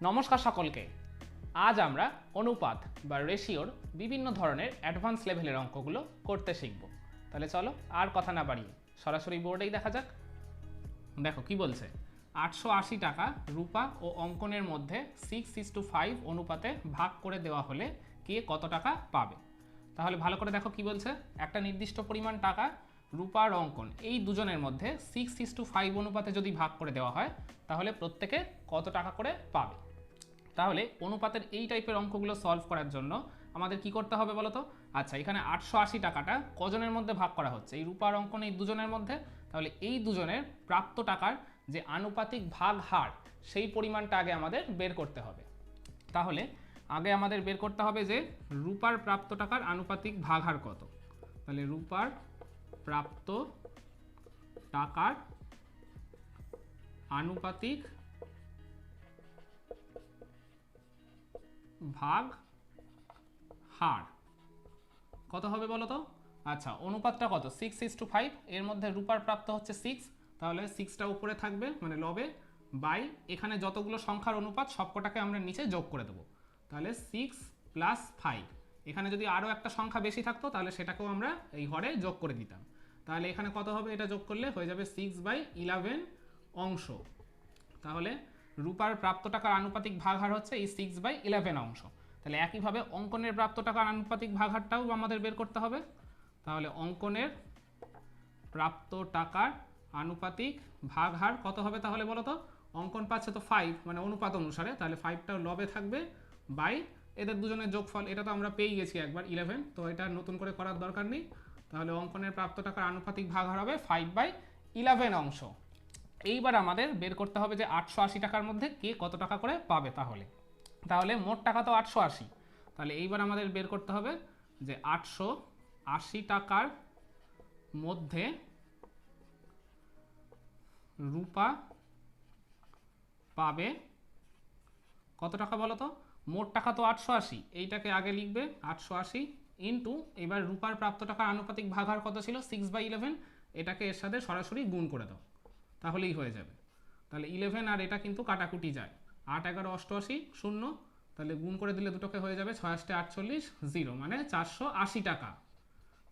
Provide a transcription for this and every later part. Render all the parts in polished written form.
নমস্কার সকলকে। আজ আমরা অনুপাত বা রেশিওর বিভিন্ন ধরনের অ্যাডভান্স লেভেলের অঙ্কগুলো করতে শিখব। তাহলে চলো আর কথা না বাড়িয়ে সরাসরি বোর্ডেই দেখা যাক। দেখো কি বলছে, 880 টাকা রূপা ও অঙ্কনের মধ্যে 6:5 অনুপাতে ভাগ করে দেওয়া হলে কে কত টাকা পাবে। তাহলে ভালো করে দেখো কি বলছে, একটা নির্দিষ্ট পরিমাণ টাকা রূপা আর অঙ্কন এই দুজনের মধ্যে 6:5 অনুপাতে যদি ভাগ করে দেওয়া হয় তাহলে প্রত্যেকে কত টাকা করে পাবে। তাহলে অনুপাতের এই টাইপের অঙ্কগুলো সলভ করার জন্য আমাদের কি করতে হবে বলো তো। আচ্ছা, এখানে 880 টাকাটা কজনের মধ্যে ভাগ করা হচ্ছে, এই রূপা আর অঙ্কন এই দুজনের মধ্যে। তাহলে এই দুজনের প্রাপ্ত টাকার যে আনুপাতিক ভাগ হার সেই পরিমাণটা আগে আমাদের বের করতে হবে। তাহলে আগে আমাদের বের করতে হবে যে রূপার প্রাপ্ত টাকার আনুপাতিক ভাগ হার কত। তাহলে রূপার প্রাপ্ত টাকার আনুপাতিক ভাগ হার কত হবে বলো তো। আচ্ছা, অনুপাতটা কত, 6:5, এর মধ্যে রূপার প্রাপ্ত হচ্ছে 6, তাহলে 6টা উপরে থাকবে মানে লবে, বাই এখানে যতগুলো সংখ্যার অনুপাত সবকটাকে আমরা নিচে যোগ করে দেবো। তাহলে 6 + 5, এখানে যদি আরও একটা সংখ্যা বেশি থাকতো তাহলে সেটাকেও আমরা এই হরে যোগ করে দিতাম। তাহলে এখানে কত হবে, এটা যোগ করলে হয়ে যাবে 6/11 অংশ। তাহলে রূপার প্রাপ্ত টাকার আনুপাতিক ভাগ হার হচ্ছে এই 6/11 অংশ। তাহলে একইভাবে অঙ্কনের প্রাপ্ত টাকার আনুপাতিক ভাগ হারটাও আমাদের বের করতে হবে। তাহলে অঙ্কনের প্রাপ্ত টাকার আনুপাতিক ভাগ হার কত হবে তাহলে বলো তো। অঙ্কন পাচ্ছে তো 5 মানে অনুপাত অনুসারে, তাহলে 5টা লবে থাকবে বাই এদের দুজনের যোগফল, এটা তো আমরা পেয়ে গেছি একবার 11, তো এটা নতুন করে করার দরকার নেই। তাহলে অঙ্কনের প্রাপ্ত টাকার আনুপাতিক ভাগ হার হবে 5/11 অংশ। এইবার আমাদের বের করতে হবে যে 880 টাকার মধ্যে কে কত টাকা করে পাবে। তাহলে মোট টাকা তো 880, তাহলে এইবার আমাদের বের করতে হবে যে 880 টাকার মধ্যে রূপা পাবে কত টাকা বলো তো। মোট টাকা তো 880, এইটাকে আগে লিখবে 880 ইন্টু, এবার রূপার প্রাপ্ত টাকার আনুপাতিক ভাগ হার কত ছিল 6/11, এটাকে এর সাথে সরাসরি গুণ করে দাও তাহলেই হয়ে যাবে। তাহলে 11 আর এটা কিন্তু কাটাকুটি যায়, 8 11 88 0, তাহলে গুণ করে দিলে দুটোকে হয়ে যাবে 6 8 48 0 মানে 480 টাকা।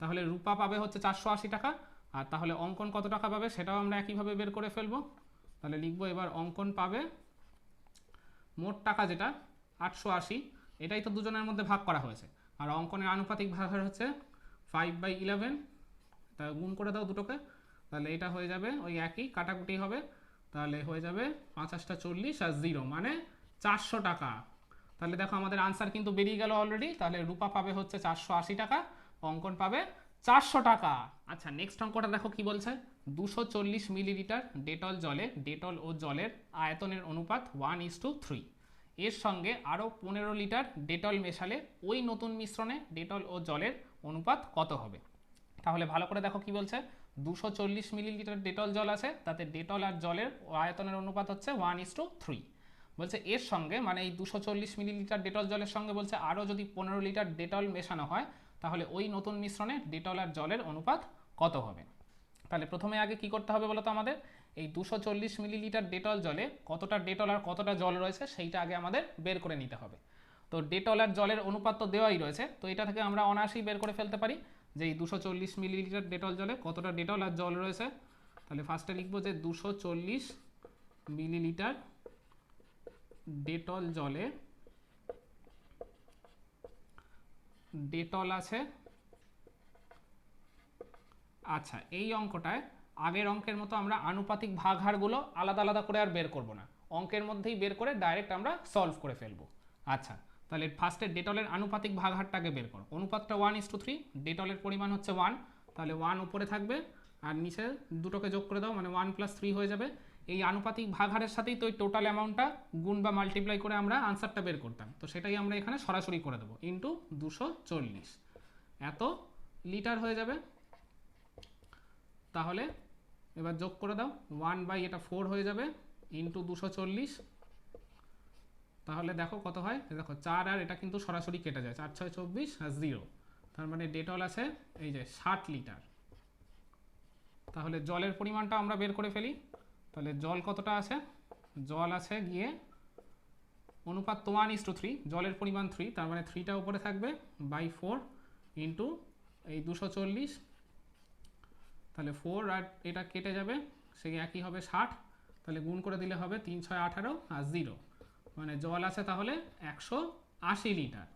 তাহলে রূপা পাবে হচ্ছে 480 টাকা, আর তাহলে অঙ্কন কত টাকা পাবে সেটাও আমরা একইভাবে বের করে ফেলবো। তাহলে লিখবো এবার অঙ্কন পাবে মোট টাকা যেটা 880, এটাই তো দুজনের মধ্যে ভাগ করা হয়েছে, আর অঙ্কনের আনুপাতিক ভাগ হচ্ছে 5/11, তা গুণ করে দাও দুটোকে, তাহলে এটা হয়ে যাবে ওই একই কাটাকুটি হবে, তাহলে হয়ে যাবে 5 8 40 আর 0 মানে 400 টাকা। তাহলে দেখো আমাদের আনসার কিন্তু বেরিয়ে গেল অলরেডি। তাহলে রূপা পাবে হচ্ছে 480 টাকা, অঙ্কন পাবে 400 টাকা। আচ্ছা, নেক্সট অঙ্কটা দেখো কি বলছে, 240 মিলিলিটার ডেটল জলে ডেটল ও জলের আয়তনের অনুপাত 1:3, এর সঙ্গে আরও 15 লিটার ডেটল মেশালে ওই নতুন মিশ্রণে ডেটল ও জলের অনুপাত কত হবে। তাহলে ভালো করে দেখো কি বলছে, 240 মিলিলিটার ডেটল জল আছে, তাতে ডেটল আর জলের আয়তনের অনুপাত হচ্ছে 1:3। বলছে এর সঙ্গে মানে এই 240 মিলিলিটার ডেটল জলের সঙ্গে বলছে আরও যদি 15 লিটার ডেটল মেশানো হয় তাহলে ওই নতুন মিশ্রণে ডেটল আর জলের অনুপাত কত হবে। তাহলে প্রথমে আগে কি করতে হবে বলতো, আমাদের এই 240 মিলিলিটার ডেটল জলে কতটা ডেটল আর কতটা জল রয়েছে সেইটা আগে আমাদের বের করে নিতে হবে। তো ডেটল আর জলের অনুপাত তো দেওয়াই রয়েছে, তো এটা থেকে আমরা অনায়াসেই বের করে ফেলতে পারি যে এই 240 মিলিলিটার ডেটল জলে কতটা ডেটল আর জল রয়েছে। তাহলে ফার্স্টে লিখবো যে 240 মিলিলিটার ডেটল জলে ডেটল আছে। আচ্ছা, এই অঙ্কটায় আগের অঙ্কের মতো আমরা আনুপাতিক ভাগ হারগুলো আলাদা আলাদা করে আর বের করব না, অঙ্কের মধ্যেই বের করে ডাইরেক্ট আমরা সলভ করে ফেলবো। আচ্ছা, তাহলে ফার্স্টে ডেটলের আনুপাতিক ভাগ হারটাকে বের করো। অনুপাতটা 1:3, ডেটলের পরিমাণ হচ্ছে 1, তাহলে 1 উপরে থাকবে আর নিচে দুটোকে যোগ করে দাও মানে 1 + 3 হয়ে যাবে। এই আনুপাতিক ভাগ হারের সাথেই তো ওই টোটাল অ্যামাউন্টটা গুণ বা মাল্টিপ্লাই করে আমরা আনসারটা বের করতাম, তো সেটাই আমরা এখানে সরাসরি করে দেবো ইন্টু 240, এত লিটার হয়ে যাবে। তাহলে এবার যোগ করে দাও 1/4 হয়ে যাবে ইন্টু 240, তাহলে দেখো কত হয়, দেখো 4 আর এটা কিন্তু সরাসরি কেটে যায়, 4 6 24 আর 0, তার মানে ডেটল আছে এই যে 60 লিটার। তাহলে জলের পরিমাণটা আমরা বের করে ফেলি। তাহলে জল কতটা আছে, জল আছে গিয়ে অনুপাত তো 1:3, জলের পরিমাণ 3, তার মানে 3টা উপরে থাকবে বাই 4 ইন্টু এই 240, তাহলে 4 আর এটা কেটে যাবে, সেই একই হবে 60, তাহলে গুণ করে দিলে হবে 3 6 18 আর 0, মানে জল আছে তাহলে 180 লিটার।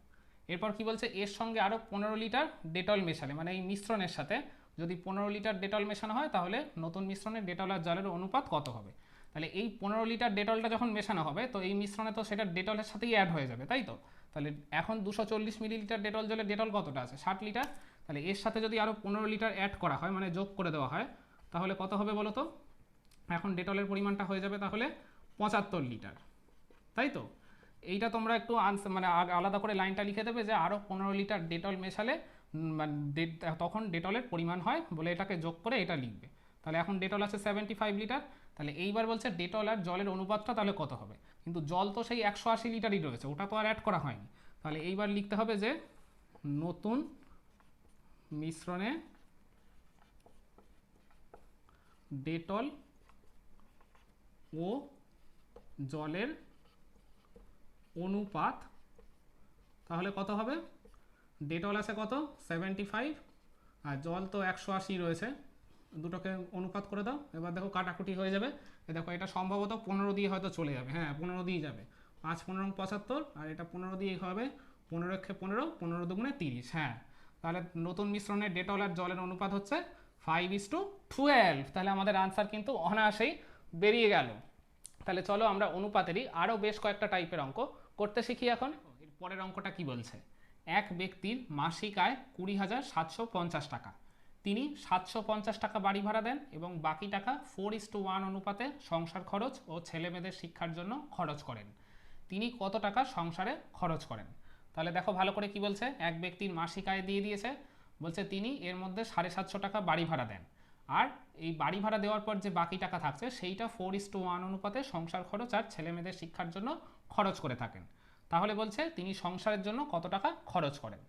এরপর কি বলছে, এর সঙ্গে আরও 15 লিটার ডেটল মেশালে, মানে এই মিশ্রণের সাথে যদি 15 লিটার ডেটল মেশানো হয় তাহলে নতুন মিশ্রণে ডেটল আর জলের অনুপাত কত হবে। তাহলে এই 15 লিটার ডেটলটা যখন মেশানো হবে তো এই মিশ্রণে তো সেটা ডেটলের সাথেই অ্যাড হয়ে যাবে, তাই তো। তাহলে এখন 240 মিলিলিটার ডেটল জলে ডেটল কতটা আছে, 60 লিটার। তাহলে এর সাথে যদি আরও 15 লিটার অ্যাড করা হয়, মানে যোগ করে দেওয়া হয়, তাহলে কত হবে বলো তো। এখন ডেটলের পরিমাণটা হয়ে যাবে তাহলে 75 লিটার, তাই তো। এইটা তোমরা একটু মানে আলাদা করে লাইনটা লিখে দেবে যে আরও 15 লিটার ডেটল মেশালে তখন ডেটলের পরিমাণ হয় বলে এটাকে যোগ করে এটা লিখবে। তাহলে এখন ডেটল আছে 75 লিটার, তাহলে এইবার বলছে ডেটল আর জলের অনুপাতটা তাহলে কত হবে। কিন্তু জল তো সেই 180 লিটারই রয়েছে, ওটা তো আর অ্যাড করা হয়নি। তাহলে এইবার লিখতে হবে যে নতুন মিশ্রণে ডেটল ও জলের অনুপাত তাহলে কত হবে। ডেটল আছে কত 75 আর জল তো 180 রয়েছে, দুটোকে অনুপাত করে দাও। এবার দেখো কাটাকুটি হয়ে যাবে, দেখো এটা সম্ভবত 15 দিয়ে হয়তো চলে যাবে, হ্যাঁ 15 দিয়ে যাবে, 5 15 75 আর এটা 15 দিয়ে হবে, 15 15 15 দুগুণে 30, হ্যাঁ। তাহলে নতুন মিশ্রণের ডেটল আর জলের অনুপাত হচ্ছে 5:12। তাহলে আমাদের আনসার কিন্তু অনায়াসেই বেরিয়ে গেল। তাহলে চলো আমরা অনুপাতেরই আরও বেশ কয়েকটা টাইপের অঙ্ক করতে শিখি এখন। এর পরের অঙ্কটা কি বলছে, এক ব্যক্তির মাসিক আয় 20,750 টাকা, তিনি 750 টাকা বাড়ি ভাড়া দেন এবং বাকি টাকা 4:1 অনুপাতে সংসার খরচ ও ছেলেমেয়েদের শিক্ষার জন্য খরচ করেন। তিনি কত টাকা সংসারে খরচ করেন। তাহলে দেখো ভালো করে কি বলছে, এক ব্যক্তির মাসিক আয় দিয়ে দিয়েছে, বলছে তিনি এর মধ্যে 750 টাকা বাড়ি ভাড়া দেন, আর এই বাড়ি ভাড়া দেওয়ার পর যে বাকি টাকা থাকছে সেইটা 4:1 অনুপাতে সংসার খরচ আর ছেলেমেয়েদের শিক্ষার জন্য খরচ করে থাকেন। তাহলে বলছে তিনি সংসারের জন্য কত টাকা খরচ করেন।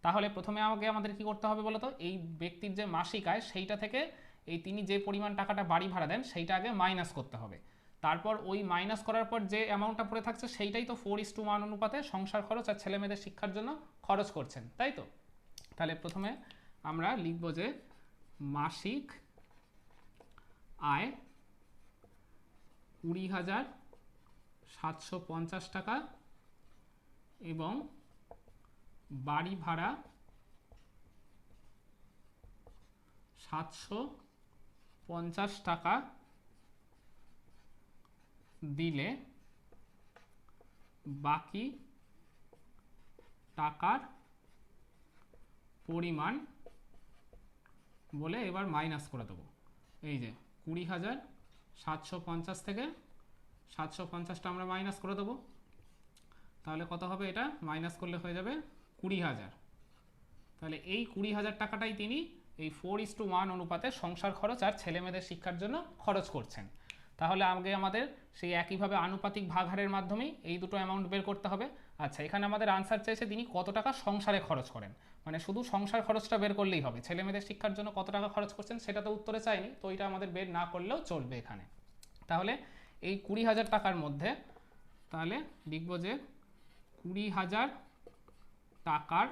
তাহলে প্রথমে আমাদের কি করতে হবে বলতো, এই ব্যক্তির যে মাসিক আয় সেইটা থেকে এই তিনি যে পরিমাণ টাকাটা বাড়ি ভাড়া দেন সেইটা আগে মাইনাস করতে হবে, তারপর ওই মাইনাস করার পর যে অ্যামাউন্টটা পড়ে থাকছে সেইটাই তো 4:1 অনুপাতে সংসার খরচ আর ছেলেমেয়েদের শিক্ষার জন্য খরচ করছেন, তাই তো। তাহলে প্রথমে আমরা লিখব যে মাসিক আয় 20,750 টাকা এবং বাড়ি ভাড়া 750 টাকা দিলে বাকি টাকার পরিমাণ বলে এবার মাইনাস করে দেবো। এই যে 20,750 থেকে 750টা আমরা মাইনাস করে দেবো, তাহলে কত হবে, এটা মাইনাস করলে হয়ে যাবে 20,000। তাহলে এই 20,000 টাকাটাই তিনি এই 4:1 অনুপাতে সংসার খরচ আর ছেলেমেয়েদের শিক্ষার জন্য খরচ করছেন। তাহলে আগে আমাদের সেই একইভাবে আনুপাতিক ভাগহারের মাধ্যমেই এই দুটো অ্যামাউন্ট বের করতে হবে। আচ্ছা, এখানে আমাদের আনসার চাইছে তিনি কত টাকা সংসারে খরচ করেন, মানে শুধু সংসার খরচটা বের করলেই হবে, ছেলেমেয়েদের শিক্ষার জন্য কত টাকা খরচ করছেন সেটা তো উত্তরে চাইনি, তো এটা আমাদের বের না করলেও চলবে এখানে। তাহলে এই 20,000 টাকার মধ্যে তাহলে লিখব যে 20,000 টাকার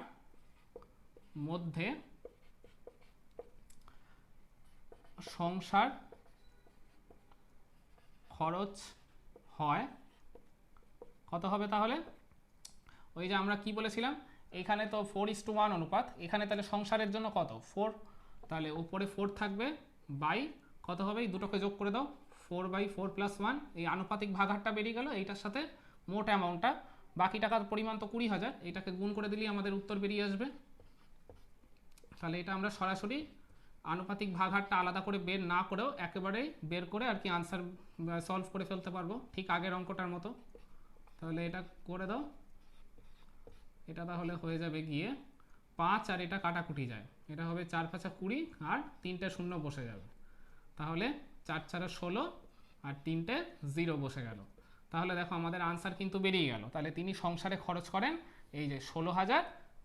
মধ্যে সংসার খরচ হয় কত হবে। তাহলে ওই যে আমরা কি বলেছিলাম, এখানে তো 4:1 অনুপাত, এখানে তাহলে সংসারের জন্য কত 4, তাহলে উপরে 4 থাকবে বাই কত হবে, এই দুটোকে যোগ করে দাও 4/4 + 1, এই আনুপাতিক ভাগহারটা বেরিয়ে গেল এইটার সাথে মোট অ্যামাউন্টটা, বাকি টাকার পরিমাণ তো 20,000, এটাকে গুণ করে দিলেই আমাদের উত্তর বেরিয়ে আসবে। তাহলে এটা আমরা সরাসরি আনুপাতিক ভাগহারটা আলাদা করে বের না করেও একেবারেই বের করে আর কি আনসার সলভ করে ফেলতে পারবো, ঠিক আগের অঙ্কটার মতো। তাহলে এটা করে দাও, এটা তাহলে হয়ে যাবে গিয়ে 5 আর এটা কাটাকুটি যায়, এটা হবে 4 5 20 আর 3টে শূন্য বসে যাবে, তাহলে 4 4 16 আর 3টে 0 বসে গেল। তাহলে দেখো আমাদের আনসার কিন্তু বেরিয়ে গেল। তাহলে তিনি সংসারে খরচ করেন এই যে 16,000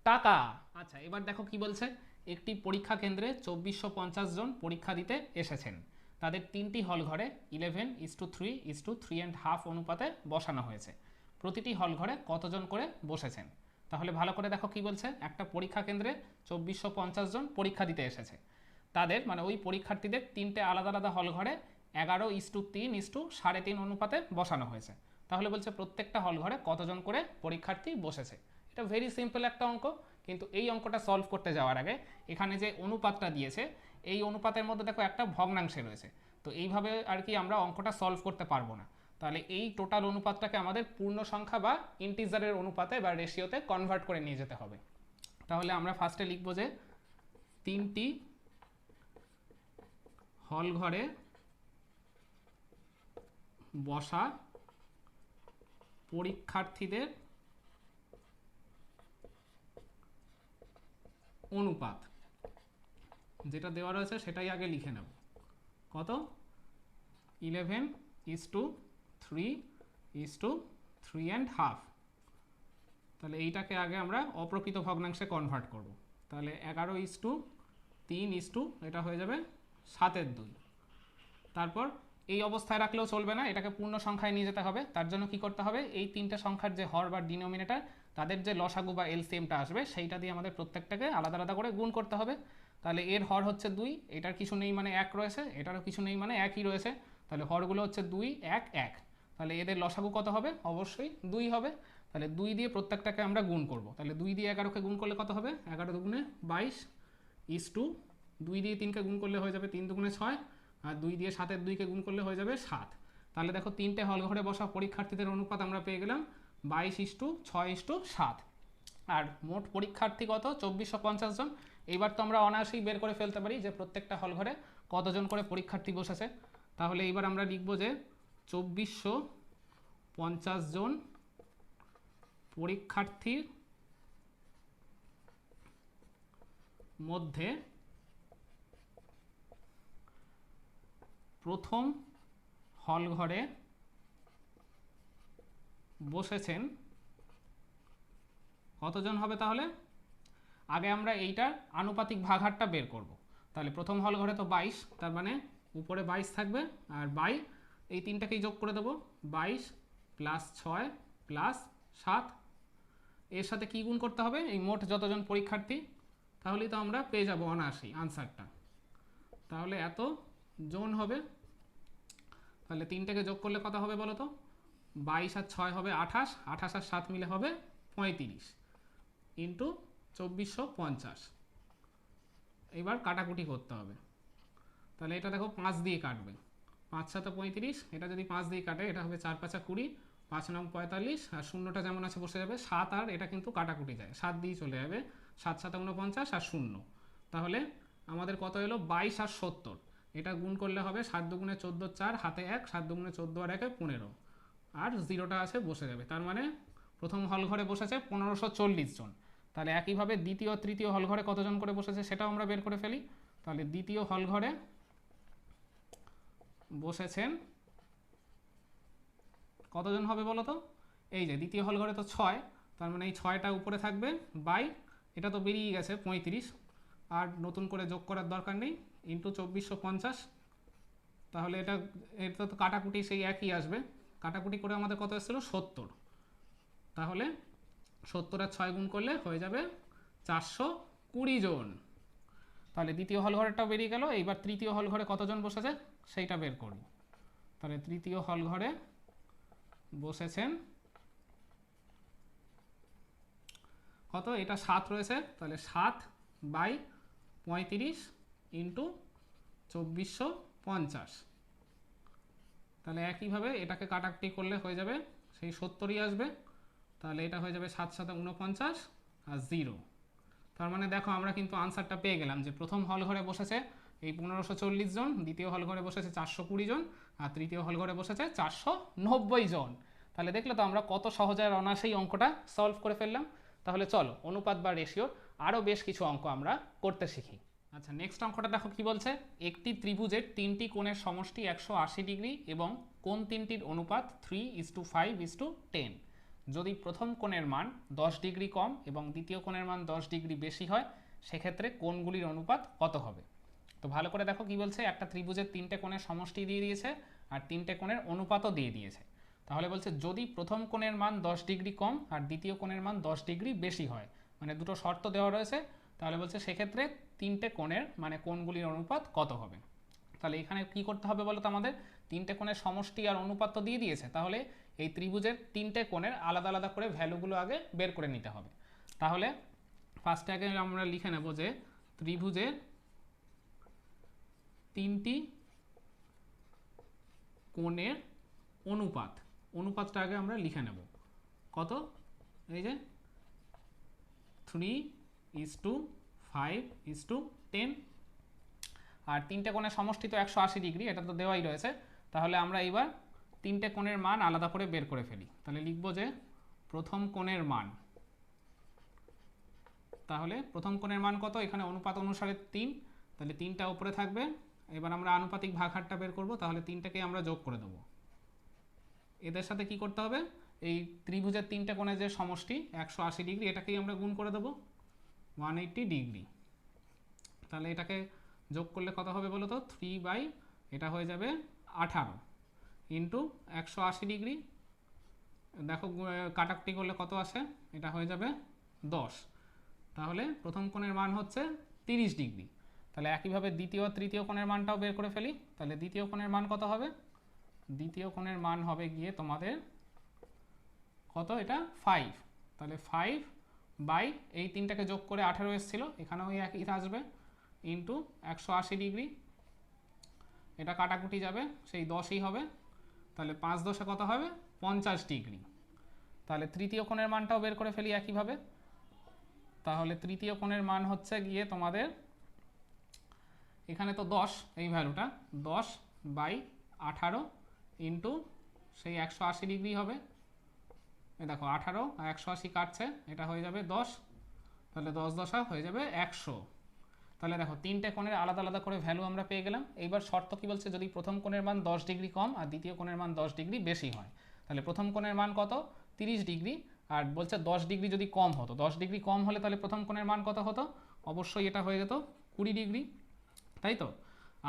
টাকা। আচ্ছা, এবার দেখো কি বলছে, একটি পরীক্ষা কেন্দ্রে 2450 জন পরীক্ষা দিতে এসেছেন, তাদের 3টি হল ঘরে 11:3:3.5 অনুপাতে বসানো হয়েছে। প্রতিটি হল ঘরে কতজন করে বসেছেন। তাহলে ভালো করে দেখো কি বলছে, একটা পরীক্ষা কেন্দ্রে 2450 জন পরীক্ষা দিতে এসেছে। তাদের মানে ওই পরীক্ষার্থীদের তিনটে আলাদা আলাদা হল ঘরে 11:3:3.5 অনুপাতে বসানো হয়েছে। তাহলে বলছে প্রত্যেকটা হল ঘরে কতজন করে পরীক্ষার্থী বসেছে। এটা ভেরি সিম্পল একটা অঙ্ক, কিন্তু এই অঙ্কটা সলভ করতে যাওয়ার আগে এখানে যে অনুপাতটা দিয়েছে এই অনুপাতের মধ্যে দেখো একটা ভগ্নাংশে রয়েছে। তো এইভাবে আর কি আমরা অঙ্কটা সলভ করতে পারবো না। তাহলে এই টোটাল অনুপাতটাকে আমাদের পূর্ণ সংখ্যা বা ইন্টিজারের অনুপাতে বা রেশিওতে কনভার্ট করে নিয়ে যেতে হবে। তাহলে আমরা ফার্স্টে লিখব যে 3টি হল ঘরে বসা পরীক্ষার্থীদের অনুপাত যেটা দেওয়া রয়েছে সেটাই আগে লিখে নেব। কত? 11:3:3.5। তাহলে এইটাকে আগে আমরা অপ্রকৃত ভগ্নাংশে কনভার্ট করব। তাহলে 11:3 এটা হয়ে যাবে 7/2। তারপর এই অবস্থায় রাখলেও চলবে না, এটাকে পূর্ণ সংখ্যায় নিয়ে যেতে হবে। তার জন্য কি করতে হবে, এই তিনটে সংখ্যার যে হর বা ডিনোমিনেটর তাদের যে লসাগু বা এলসিএমটা আসবে সেইটা দিয়ে আমাদের প্রত্যেকটাকে আলাদা আলাদা করে গুণ করতে হবে। তাহলে এর হর হচ্ছে 2, এটার কিছু নেই মানে 1 রয়েছে, এটারও কিছু নেই মানে 1ই রয়েছে। তাহলে হরগুলো হচ্ছে 2, 1, 1। তাহলে এদের লসাগু কত হবে? অবশ্যই 2 হবে। তাহলে 2 দিয়ে প্রত্যেকটাকে আমরা গুণ করব। তাহলে 2 দিয়ে 11কে গুণ করলে কত হবে? 11 দুগুণে 22 2 দিয়ে 3কে গুণ করলে হয়ে যাবে 3 দুগুণে 6, আর 2 দিয়ে 7-এর 2কে গুণ করলে হয়ে যাবে 7। তাহলে দেখো তিনটে হল ঘরে বসা পরীক্ষার্থীদের অনুপাত আমরা পেয়ে গেলাম 22:6:7। আর মোট পরীক্ষার্থী কত? 2450 জন। এইবার তো আমরা অনায়াসেই বের করে ফেলতে পারি যে প্রত্যেকটা হল ঘরে কতজন করে পরীক্ষার্থী বসেছে। তাহলে এইবার আমরা লিখব যে 2450 জন পরীক্ষার্থীর মধ্যে প্রথম হল ঘরে বসেছেন কতজন হবে? তাহলে আগে আমরা এইটার আনুপাতিক ভাগহারটা বের করব। তাহলে প্রথম হল ঘরে তো 22, তার মানে উপরে 22 থাকবে, আর বাই এই তিনটাকেই যোগ করে দেবো, 22 + 6 + 7। এর সাথে কি গুণ করতে হবে? এই মোট যতজন পরীক্ষার্থী, তাহলেই তো আমরা পেয়ে যাবো অনায়াসেই আনসারটা। তাহলে এত জন হবে। তাহলে তিনটাকে যোগ করলে কত হবে বলো তো? 22 আর 6 হবে 28, 28 আর 7 মিলে হবে 35 ইন্টু 2450। এবার কাটাকুটি করতে হবে। তাহলে এটা দেখো 5 দিয়ে কাটবে, 5 × 7 = 35। এটা যদি 5 দিয়ে কাটে এটা হবে 4 × 5 = 20, 5 × 9 = 45, আর শূন্যটা যেমন আছে বসে যাবে। 7 আর এটা কিন্তু কাটাকুটি যায়, 7 দিয়ে চলে যাবে, 7 × 7 = 49 আর 0। তাহলে আমাদের কত এলো? 22 আর 70। এটা গুণ করলে হবে 7 দুগুণে 14 4, হাতে 1, 7 দুগুণে 14 আর 1 15, আর 0টা আছে বসে যাবে। তার মানে প্রথম হল ঘরে বসেছে 1540 জন। তাহলে একইভাবে দ্বিতীয় তৃতীয় হল ঘরে কতজন করে বসেছে সেটাও আমরা বের করে ফেলি। তাহলে দ্বিতীয় হল ঘরে বসেছেন কতজন হবে বলো তো? এই যে দ্বিতীয় হল ঘরে তো 6, তার মানে এই 6টা উপরে থাকবে, বাই এটা তো বেরিয়ে গেছে 35, আর নতুন করে যোগ করার দরকার নেই, ইন্টু 2450। তাহলে এটা তো কাটাকুটি সেই একই আসবে, কাটাকুটি করে আমাদের কত এসেছিল? 70। তাহলে 70 আর 6 গুণ করলে হয়ে যাবে 420 জন। তাহলে দ্বিতীয় হল ঘরেরটাও বেরিয়ে গেল। এইবার তৃতীয় হল ঘরে কতজন বসেছে সেইটা বের করব। তাহলে তৃতীয় হল ঘরে বসেছেন কত? এটা 7 রয়েছে, তাহলে 7/35 ইন্টু 2450। তাহলে একইভাবে এটাকে কাটাকুটি করলে হয়ে যাবে সেই 70ই আসবে। তাহলে এটা হয়ে যাবে 7 × 7 = 49 আর 0। তার মানে দেখো আমরা কিন্তু আনসারটা পেয়ে গেলাম যে প্রথম হল ঘরে বসেছে এই 1540 জন, দ্বিতীয় হল ঘরে বসেছে 420 জন, আর তৃতীয় হল ঘরে বসেছে 490 জন। তাহলে দেখলে তো আমরা কত সহজে আর অনায়াসেই অঙ্কটা সলভ করে ফেললাম। তাহলে চলো অনুপাত বা রেশিওর আরও বেশ কিছু অঙ্ক আমরা করতে শিখি। আচ্ছা, নেক্সট অঙ্কটা দেখো কি বলছে। একটি ত্রিভুজের 3টি কোণের সমষ্টি 180 ডিগ্রি এবং কোণ তিনটির অনুপাত 3:5:10। যদি প্রথম কোণের মান 10 ডিগ্রি কম এবং দ্বিতীয় কোণের মান 10 ডিগ্রি বেশি হয়, সেক্ষেত্রে কোণগুলির অনুপাত কত হবে? তো ভালো করে দেখো কি বলছে। একটা ত্রিভুজের 3টে কোণের সমষ্টি দিয়ে দিয়েছে আর 3টে কোণের অনুপাতও দিয়ে দিয়েছে। তাহলে বলছে যদি প্রথম কোণের মান 10 ডিগ্রি কম আর দ্বিতীয় কোণের মান 10 ডিগ্রি বেশি হয়, মানে দুটো শর্ত দেওয়া রয়েছে, তাহলে বলছে সেক্ষেত্রে তিনটে কোণের মানে কোণগুলির অনুপাত কত হবে। তাহলে এখানে কি করতে হবে বলো তো, আমাদের তিনটে কোণের সমষ্টি আর অনুপাত তো দিয়ে দিয়েছে, তাহলে এই ত্রিভুজের তিনটে কোণের আলাদা আলাদা করে ভ্যালুগুলো আগে বের করে নিতে হবে। তাহলে ফার্স্টে আগে আমরা লিখে নেব যে ত্রিভুজের তিনটি কোণের অনুপাতটা আগে আমরা লিখে নেব। কত? এই যে 3:5:10, আর তিনটে কোণের সমষ্টি তো 180 ডিগ্রি, এটা তো দেওয়াই রয়েছে। তাহলে আমরা এবার তিনটে কোণের মান আলাদা করে বের করে ফেলি। তাহলে লিখব যে প্রথম কোণের মান, তাহলে প্রথম কোণের মান কত, এখানে অনুপাত অনুসারে 3, তাহলে 3টা উপরে থাকবে। এবার আমরা আনুপাতিক ভাগহারটা বের করব, তাহলে 3টাকে আমরা যোগ করে দেবো। এদের সাথে কি করতে হবে, এই ত্রিভুজের তিনটে কোণের যে সমষ্টি 180 ডিগ্রি, এটাকেই আমরা গুণ করে দেবো 180 ডিগ্রি। তাহলে এটাকে যোগ করলে কত হবে বলো তো, 3 এটা হয়ে যাবে 18 ইন্টু 180 ডিগ্রি। দেখো কাটাকুটি করলে কত আসে, এটা হয়ে যাবে 10। তাহলে প্রথম কোণের মান হচ্ছে 30 ডিগ্রি। তাহলে একইভাবে দ্বিতীয় তৃতীয় কোণের মানটাও বের করে ফেলি। তাহলে দ্বিতীয় কোণের মান কত হবে, দ্বিতীয় কোণের মান হবে গিয়ে তোমাদের কত, এটা 5। তাহলে 5 এই তিনটাকে যোগ করে 18 এসেছিলো, এখানেও একই আসবে, ইন্টু 180 ডিগ্রি। এটা কাটাকুটি যাবে, সেই 10ই হবে। তাহলে 5 10 কত হবে, 50 ডিগ্রি। তাহলে তৃতীয় কোণের মানটাও বের করে ফেলি একইভাবে। তাহলে তৃতীয় কোণের মান হচ্ছে গিয়ে তোমাদের, এখানে তো 10, এই ভ্যালুটা 10/18 ইন্টু সেই 180 ডিগ্রি হবে। এই দেখো 18 আর 180 কাটছে, এটা হয়ে যাবে 10। তাহলে 10 10 হয়ে যাবে 100। তাহলে দেখো তিনটে কোণের আলাদা আলাদা করে ভ্যালু আমরা পেয়ে গেলাম। এইবার শর্ত কি বলছে, যদি প্রথম কোণের মান 10 ডিগ্রি কম আর দ্বিতীয় কোণের মান 10 ডিগ্রি বেশি হয়। তাহলে প্রথম কোণের মান কত, 30 ডিগ্রি, আর বলছে 10 ডিগ্রি যদি কম হতো, 10 ডিগ্রি কম হলে তাহলে প্রথম কোণের মান কত হতো, অবশ্যই এটা হয়ে যেত 20 ডিগ্রি, তাই তো।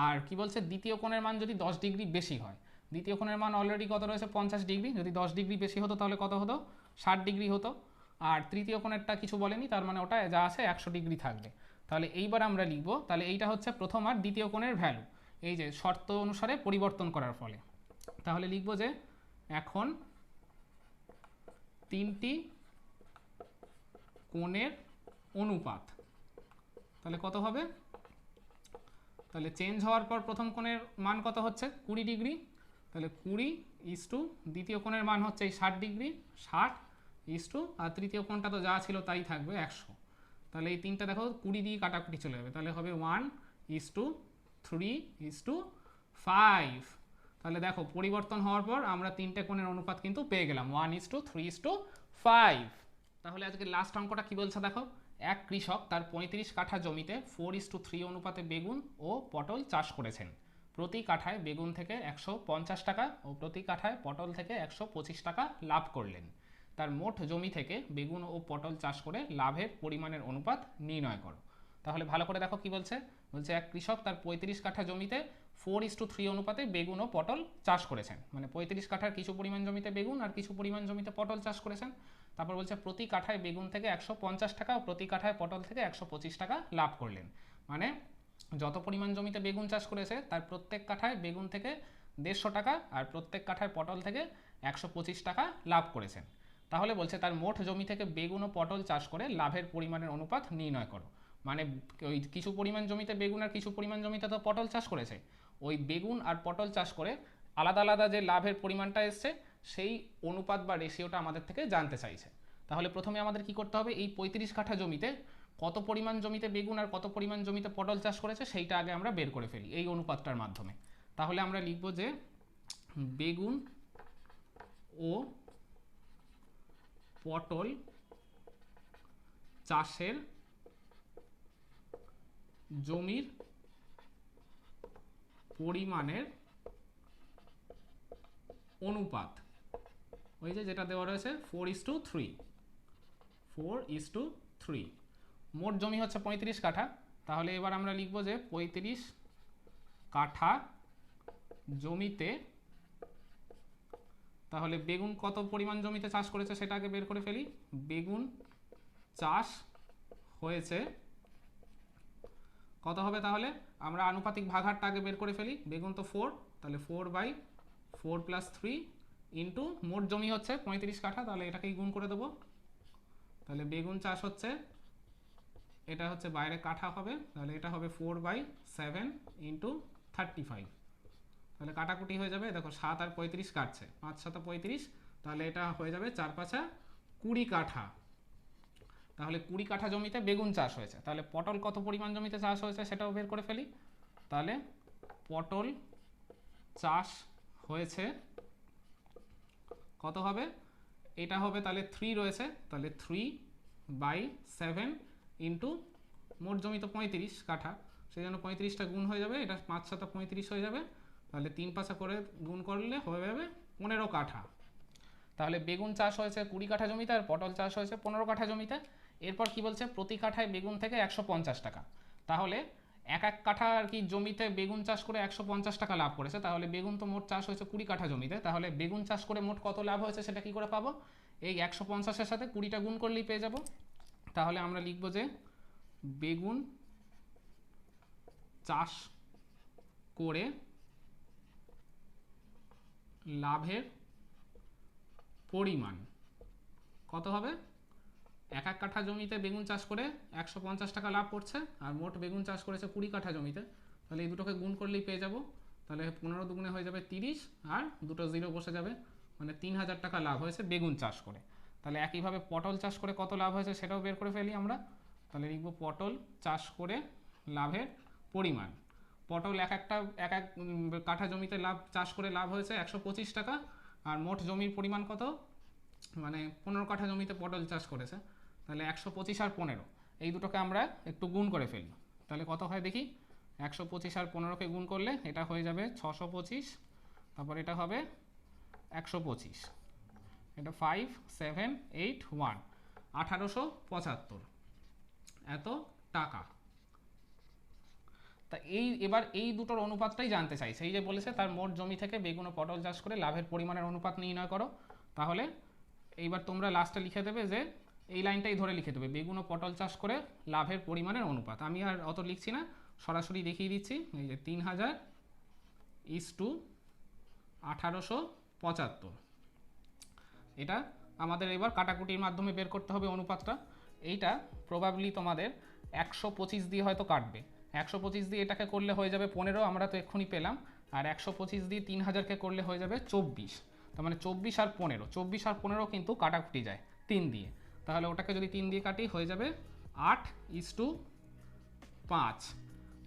আর কি বলছে, দ্বিতীয় কোণের মান যদি 10 ডিগ্রি বেশি হয়, দ্বিতীয় কোণের মান অলরেডি কত রয়েছে 50 ডিগ্রি, যদি 10 ডিগ্রি বেশি হতো তাহলে কত হতো, 60 ডিগ্রি হতো। আর তৃতীয় কোণেরটা কিছু বলেনি, তার মানে ওটা যা আছে 100 ডিগ্রি থাকবে। তাহলে এইবার আমরা লিখব, তাহলে এইটা হচ্ছে প্রথম আর দ্বিতীয় কোণের ভ্যালু, এই যে শর্ত অনুসারে পরিবর্তন করার ফলে। তাহলে লিখব যে এখন তিনটি কোণের অনুপাত, তাহলে কত হবে, তাহলে চেঞ্জ হওয়ার পর প্রথম কোণের মান কত হচ্ছে 20 ডিগ্রি, তাহলে 20 দ্বিতীয় কোণের মান হচ্ছে এই 60 ডিগ্রি, 60 আর তৃতীয় কোণটা তো যা ছিল তাই থাকবে 100। তাহলে এই তিনটা দেখো 20 দিয়ে কাটাকুটি চলে যাবে, তাহলে হবে 1:3:5। তাহলে দেখো পরিবর্তন হওয়ার পর আমরা তিনটে কোণের অনুপাত কিন্তু পেয়ে গেলাম 1:3:5। তাহলে আজকে লাস্ট অঙ্কটা কি বলছে দেখো, এক কৃষক তার 35 কাঠা জমিতে 4:3 অনুপাতে বেগুন ও পটল চাষ করেছেন। প্রতি কাঠায় বেগুন থেকে 150 টাকা ও প্রতি কাঠায় পটল থেকে 125 টাকা লাভ করলেন। তার মোট জমি থেকে বেগুন ও পটল চাষ করে লাভের পরিমাণের অনুপাত নির্ণয় করো। তাহলে ভালো করে দেখো কি বলছে, বলছে এক কৃষক তার 35 কাঠা জমিতে 4:3 অনুপাতে বেগুন ও পটল চাষ করেছেন, মানে 35 কাঠার কিছু পরিমাণ জমিতে বেগুন আর কিছু পরিমাণ জমিতে পটল চাষ করেছেন। তারপর বলছে প্রতি কাঠায় বেগুন থেকে 150 টাকা ও প্রতি কাঠায় পটল থেকে 125 টাকা লাভ করলেন, মানে যত পরিমাণ জমিতে বেগুন চাষ করেছে তার প্রত্যেক কাঠায় বেগুন থেকে 150 টাকা আর প্রত্যেক কাঠায় পটল থেকে 125 টাকা লাভ করেছেন। তাহলে বলছে তার মোট জমি থেকে বেগুন ও পটল চাষ করে লাভের পরিমাণের অনুপাত নির্ণয় করো। মানে ওই কিছু পরিমাণ জমিতে বেগুন আর কিছু পরিমাণ জমিতে তো পটল চাষ করেছে, ওই বেগুন আর পটল চাষ করে আলাদা আলাদা যে লাভের পরিমাণটা এসছে সেই অনুপাত বা রেশিওটা আমাদের থেকে জানতে চাইছে। তাহলে প্রথমে আমাদের কি করতে হবে, এই 35 কাঠা জমিতে কত পরিমাণ জমিতে বেগুন আর কত পরিমাণ জমিতে পটল চাষ করেছে সেইটা আগে আমরা বের করে ফেলি এই অনুপাতটার মাধ্যমে। তাহলে আমরা লিখব যে বেগুন ও পটল চাষের জমির পরিমাণের অনুপাত, ওই যে যেটা দেওয়া রয়েছে 4:3। মোট জমি হচ্ছে 35 কাঠা। তাহলে এবার আমরা লিখব যে 35 কাঠা জমিতে তাহলে বেগুন কত পরিমাণ জমিতে চাষ করেছে সেটা আগে বের করে ফেলি। বেগুন চাষ হয়েছে কত হবে, তাহলে আমরা আনুপাতিক ভাগাহারটা আগে বের করে ফেলি। বেগুন তো 4, তাহলে 4/4 + 3 ইন্টু মোট জমি হচ্ছে 35 কাঠা, তাহলে এটাকেই গুণ করে দেবো। তাহলে বেগুন চাষ হচ্ছে, এটা হচ্ছে বাইরে কাঠা হবে, তাহলে এটা হবে 4/7 ইন্টু 35। তাহলে কাটাকুটি হয়ে যাবে, দেখো 7 আর 35 কাটছে, 5 7 35, তাহলে এটা হয়ে যাবে 4 5 20 কাঠা। তাহলে 20 কাঠা জমিতে বেগুন চাষ হয়েছে। তাহলে পটল কত পরিমাণ জমিতে চাষ হয়েছে সেটাও বের করে ফেলি। তাহলে পটল চাষ হয়েছে কত হবে, এটা হবে তাহলে 3 রয়েছে, তাহলে 3/7 ইন্টু মোট জমি তো 35 কাঠা, সেই জন্য 35টা গুণ হয়ে যাবে, এটা 5 7 35 হয়ে যাবে, তাহলে 3 5 করে গুণ করলে হয়ে যাবে 15 কাঠা। তাহলে বেগুন চাষ হয়েছে 20 কাঠা জমিতে আর পটল চাষ হয়েছে 15 কাঠা জমিতে। এরপর কি বলছে, প্রতি কাঠায় বেগুন থেকে 150 টাকা। তাহলে এক কাঠা আর কি জমিতে বেগুন চাষ করে 150 টাকা লাভ করেছে, তাহলে বেগুন তো মোট চাষ হয়েছে 20 কাঠা জমিতে, তাহলে বেগুন চাষ করে মোট কত লাভ হয়েছে সেটা কি করে পাবো, এই 150-এর সাথে 20টা গুণ করলেই পেয়ে যাব। তাহলে আমরা লিখব যে বেগুন চাষ করে লাভের পরিমাণ কত হবে, এক কাঠা জমিতে বেগুন চাষ করে 150 টাকা লাভ করছে, আর মোট বেগুন চাষ করেছে 20 কাঠা জমিতে, তাহলে এই দুটোকে গুণ করলেই পেয়ে যাব। তাহলে 15 দুগুণে হয়ে যাবে 30, আর দুটো জিরো বসে যাবে, মানে 3000 টাকা লাভ হয়েছে বেগুন চাষ করে। তাহলে একইভাবে পটল চাষ করে কত লাভ হয়েছে সেটাও বের করে ফেলি আমরা। তাহলে লিখব পটল চাষ করে লাভের পরিমাণ। পটল এক কাঠা জমিতে চাষ করে লাভ হয়েছে 125 টাকা, আর মোট জমির পরিমাণ কত, মানে 15 কাঠা জমিতে পটল চাষ করেছে, তাহলে 125 আর 15 এই দুটোকে আমরা একটু গুণ করে ফেলি। তাহলে কত হয় দেখি, 125 আর 15কে গুণ করলে এটা হয়ে যাবে 625, তারপর এটা হবে 125, এটা 5 7 8 1 1875 এত টাকা। তা এবার এই দুটোর অনুপাতটাই জানতে চাই, সেই যে বলেছে তার মোট জমি থেকে বেগুন ও পটল চাষ করে লাভের পরিমাণের অনুপাত নির্ণয় করো। তাহলে এইবার তোমরা লাস্টে লিখে দেবে যে এই লাইনটাই ধরে লিখে দেবে বেগুন ও পটল চাষ করে লাভের পরিমাণের অনুপাত। আমি আর অত লিখছি না, সরাসরি দেখিয়ে দিচ্ছি। এই যে 3000:1875, এটা আমাদের এবার কাটাকুটির মাধ্যমে বের করতে হবে অনুপাতটা। এইটা প্রবাবলি তোমাদের 125 দিয়ে হয়তো কাটবে, 125 দিয়ে এটাকে করলে হয়ে যাবে 15, আমরা তো এক্ষুনি পেলাম, আর 125 দিয়ে 3000কে করলে হয়ে যাবে 24, তার মানে 24 আর 15 কিন্তু কাটাকুটি যায় 3 দিয়ে, তাহলে ওটাকে যদি 3 দিয়ে কাটি হয়ে যাবে 8:5,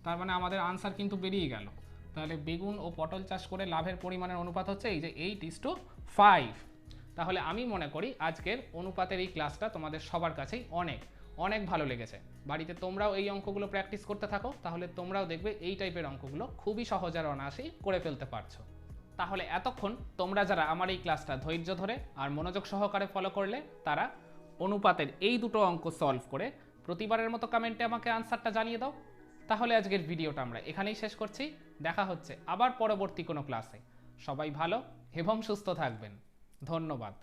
তার মানে আমাদের আনসার কিন্তু বেরিয়ে গেল। তাহলে বেগুন ও পটল চাষ করে লাভের পরিমাণের অনুপাত হচ্ছে এই যে 8:5। তাহলে আমি মনে করি আজকের অনুপাতের এই ক্লাসটা তোমাদের সবার কাছেই অনেক অনেক ভালো লেগেছে। বাড়িতে তোমরাও এই অঙ্কগুলো প্র্যাকটিস করতে থাকো, তাহলে তোমরাও দেখবে এই টাইপের অঙ্কগুলো খুবই সহজ আর অনায়াসেই করে ফেলতে পারছো। তাহলে এতক্ষণ তোমরা যারা আমার এই ক্লাসটা ধৈর্য ধরে আর মনোযোগ সহকারে ফলো করলে, তারা অনুপাতের এই দুটো অঙ্ক সলভ করে প্রতিবারের মতো কমেন্টে আমাকে আনসারটা জানিয়ে দাও। তাহলে আজকের ভিডিওটা আমরা এখানেই শেষ করছি, দেখা হচ্ছে আবার পরবর্তী কোনো ক্লাসে। সবাই ভালো এবং সুস্থ থাকবেন, ধন্যবাদ।